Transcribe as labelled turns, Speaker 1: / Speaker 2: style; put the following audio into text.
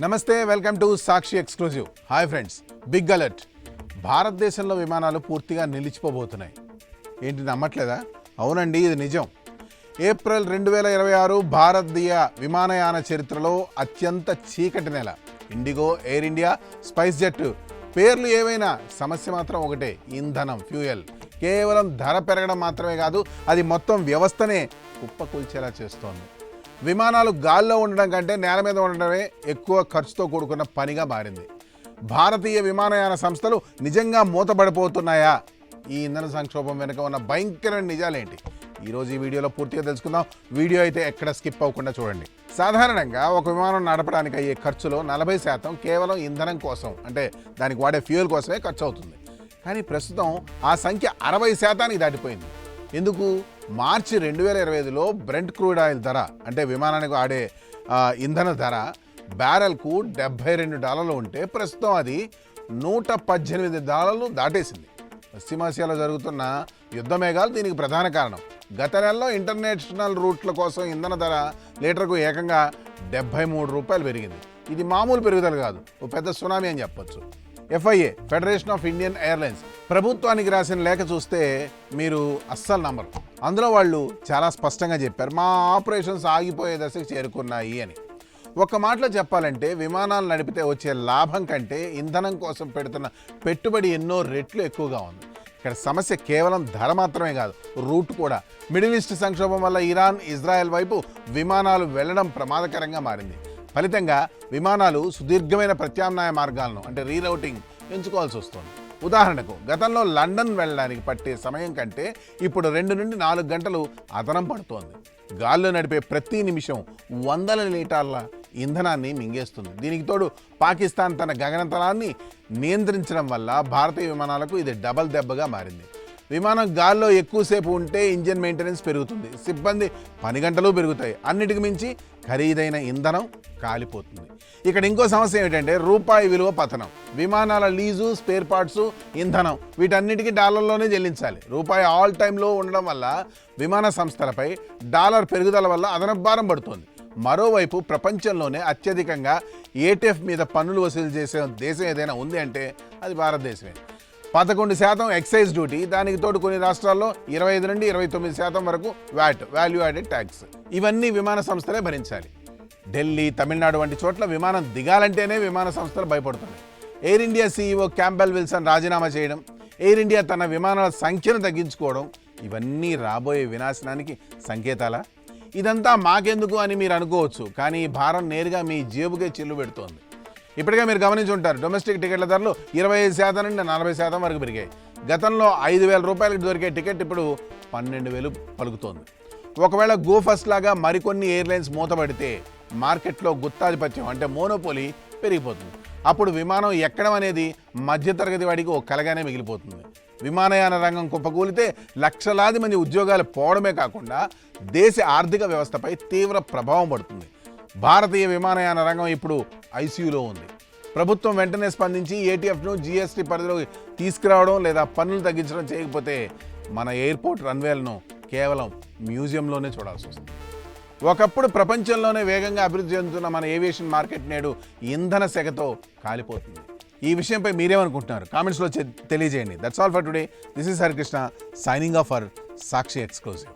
Speaker 1: నమస్తే, welcome to Sakshi exclusive. Hi friends, big alert. భారతదేశంలో విమానాలు పూర్తిగా నిలిచిపోబోతున్నాయి. ఏంటి, నమ్మట్లేదా? అవునండి, ఇది నిజం. ఏప్రిల్ 2026 భారతీయ విమానయాన చరిత్రలో అత్యంత చీకటి నెల. IndiGo, air India, spice jet పేర్లు ఏవైనా, సమస్య మాత్రం ఒకటే: ఇంధనం, ఫ్యూయల్. కేవలం ధర పెరగడం మాత్రమే కాదు, అది మొత్తం వ్యవస్థనే కుప్పకూల్చేలా చేస్తోంది. విమానాలు గాల్లో ఉండడం కంటే నేల మీద ఉండడమే ఎక్కువ ఖర్చుతో కూడుకున్న పనిగా మారింది. భారతీయ విమానయాన సంస్థలు నిజంగా మూతపడిపోతున్నాయా? ఈ ఇంధన సంక్షోభం వెనుక ఉన్న భయంకరమైన నిజాలేంటి? ఈరోజు ఈ వీడియోలో పూర్తిగా తెలుసుకుందాం. వీడియో అయితే ఎక్కడ స్కిప్ అవ్వకుండా చూడండి. సాధారణంగా ఒక విమానం నడపడానికి అయ్యే ఖర్చులో 40% కేవలం ఇంధనం కోసం, అంటే దానికి వాడే ఫ్యూయల్ కోసమే ఖర్చు అవుతుంది. కానీ ప్రస్తుతం ఆ సంఖ్య 60%కి దాటిపోయింది. ఎందుకు? మార్చి 2025లో బ్రెంట్ క్రూడ్ ఆయిల్ ధర, అంటే విమానానికి ఆడే ఇంధన ధర బ్యారెల్కు $72 ఉంటే ప్రస్తుతం అది $118 దాటేసింది. పశ్చిమాసియాలో జరుగుతున్న యుద్ధ మేఘాలు దీనికి ప్రధాన కారణం. గత నెలలో ఇంటర్నేషనల్ రూట్ల కోసం ఇంధన ధర లీటర్కు ఏకంగా $73 పెరిగింది. ఇది మామూలు పెరుగుదల కాదు, ఓ పెద్ద సునామీ అని చెప్పొచ్చు. FIA, federation of Indian airlines, ప్రభుత్వానికి రాసిన లేఖ చూస్తే మీరు అస్సలు నమ్మరు. అందులో వాళ్ళు చాలా స్పష్టంగా చెప్పారు, మా ఆపరేషన్స్ ఆగిపోయే దశకు చేరుకున్నాయి అని. ఒక్క మాటలో చెప్పాలంటే, విమానాలు నడిపితే వచ్చే లాభం కంటే ఇంధనం కోసం పెడుతున్న పెట్టుబడి ఎన్నో రెట్లు ఎక్కువగా ఉంది. ఇక్కడ సమస్య కేవలం ధర మాత్రమే కాదు, రూట్ కూడా. మిడిల్ ఈస్ట్ సంక్షోభం వల్ల ఇరాన్, ఇజ్రాయెల్ వైపు విమానాలు వెళ్లడం ప్రమాదకరంగా మారింది. ఫలితంగా విమానాలు సుదీర్ఘమైన ప్రత్యామ్నాయ మార్గాలను, అంటే రీరౌటింగ్, ఎంచుకోవాల్సి వస్తుంది. ఉదాహరణకు, గతంలో లండన్ వెళ్ళడానికి పట్టే సమయం కంటే ఇప్పుడు 2 నుండి 4 గంటలు అదనం పడుతోంది. గాల్లో నడిపే ప్రతి నిమిషం వందల లీటర్ల ఇంధనాన్ని మింగేస్తుంది. దీనికి తోడు పాకిస్తాన్ తన గగనతలాన్ని నియంత్రించడం వల్ల భారతీయ విమానాలకు ఇది డబల్ దెబ్బగా మారింది. విమానం గాల్లో ఎక్కువసేపు ఉంటే ఇంజిన్ మెయింటెనెన్స్ పెరుగుతుంది, సిబ్బంది పని గంటలు పెరుగుతాయి. అన్నిటికి మించి ఖరీదైన ఇంధనం కాలిపోతుంది. ఇక్కడ ఇంకో సమస్య ఏమిటంటే రూపాయి విలువ పతనం. విమానాల లీజు, స్పేర్ పార్ట్స్, ఇంధనం వీటన్నిటికీ డాలర్లోనే చెల్లించాలి. రూపాయి ఆల్ టైంలో ఉండడం వల్ల విమాన సంస్థలపై డాలర్ పెరుగుదల వల్ల అదనపు భారం పడుతుంది. మరోవైపు ప్రపంచంలోనే అత్యధికంగా ATF మీద పన్నులు వసూలు చేసే దేశం ఏదైనా ఉంది అంటే అది భారతదేశమే. 11% ఎక్సైజ్ డ్యూటీ, దానికి తోడు కొన్ని రాష్ట్రాల్లో 25 నుండి 29% వరకు వ్యాట్, వాల్యూ యాడెడ్ ట్యాక్స్. ఇవన్నీ విమాన సంస్థలే భరించాలి. ఢిల్లీ, తమిళనాడు వంటి చోట్ల విమానం దిగాలంటేనే విమాన సంస్థలు భయపడుతున్నాయి. Air India CEO Campbell Wilson రాజీనామా చేయడం, ఎయిర్ ఇండియా తన విమానాల సంఖ్యను తగ్గించుకోవడం, ఇవన్నీ రాబోయే వినాశనానికి సంకేతాలా? ఇదంతా మాకెందుకు అని మీరు అనుకోవచ్చు, కానీ ఈ భారం నేరుగా మీ జేబుకే చిల్లు పెడుతోంది. ఇప్పటికే మీరు గమనించి ఉంటారు, డొమెస్టిక్ టికెట్ల ధరలు 25% నుండి 40% వరకు పెరిగాయి. గతంలో ₹5,000 దొరికే టికెట్ ఇప్పుడు 12,000 పలుకుతోంది. ఒకవేళ గో ఫస్ట్ లాగా మరికొన్ని ఎయిర్లైన్స్ మూతపడితే మార్కెట్లో గుత్తాధిపత్యం, అంటే మోనోపోలీ పెరిగిపోతుంది. అప్పుడు విమానం ఎక్కడం అనేది మధ్యతరగతి వాడికి ఒక కలగానే మిగిలిపోతుంది. విమానయాన రంగం కుప్పకూలితే లక్షలాది మంది ఉద్యోగాలు పోవడమే కాకుండా దేశ ఆర్థిక వ్యవస్థపై తీవ్ర ప్రభావం పడుతుంది. భారతీయ విమానయాన రంగం ఇప్పుడు ICUలో ఉంది. ప్రభుత్వం వెంటనే స్పందించి ATFను GST పరిధిలోకి తీసుకురావడం లేదా పన్నులు తగ్గించడం చేయకపోతే మన ఎయిర్పోర్ట్ రన్వేలను కేవలం మ్యూజియంలోనే చూడాల్సి వస్తుంది. ఒకప్పుడు ప్రపంచంలోనే వేగంగా అభివృద్ధి చెందుతున్న మన ఏవియేషన్ మార్కెట్ నేడు ఇంధన సెగతో కాలిపోతుంది. ఈ విషయంపై మీరేమనుకుంటున్నారు? కామెంట్స్లో తెలియజేయండి. That's all for today. This is Harikrishna signing off for Sakshi exclusive.